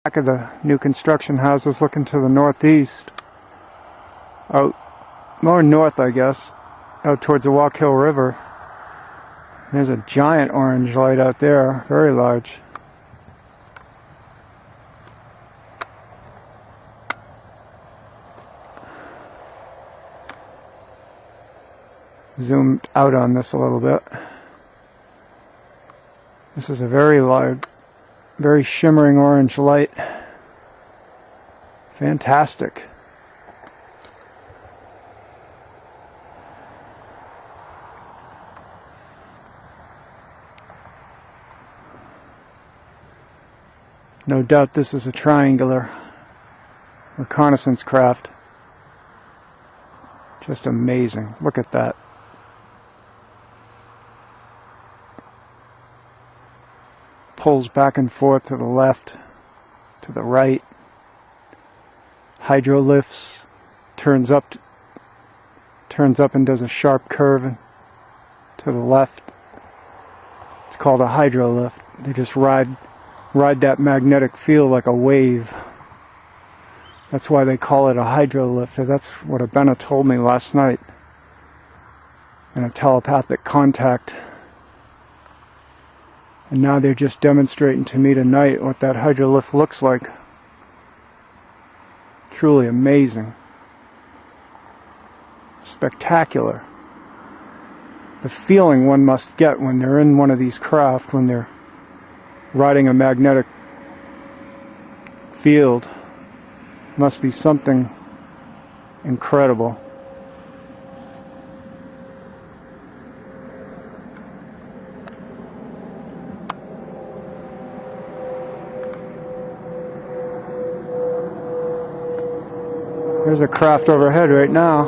Back of the new construction houses looking to the northeast. Out more north, I guess. Out towards the Walkill River. There's a giant orange light out there. Very large. Zoomed out on this a little bit. This is a very large, very shimmering orange light. Fantastic. No doubt this is a triangular reconnaissance craft. Just amazing. Look at that. Pulls back and forth to the left, to the right. Hydrolifts, turns up and does a sharp curve to the left. It's called a hydrolift. They just ride that magnetic field like a wave. That's why they call it a hydrolift. That's what Abena told me last night in a telepathic contact. And now they're just demonstrating to me tonight what that hydrolift looks like. Truly amazing. Spectacular. The feeling one must get when they're in one of these craft, when they're riding a magnetic field, must be something incredible. There's a craft overhead right now.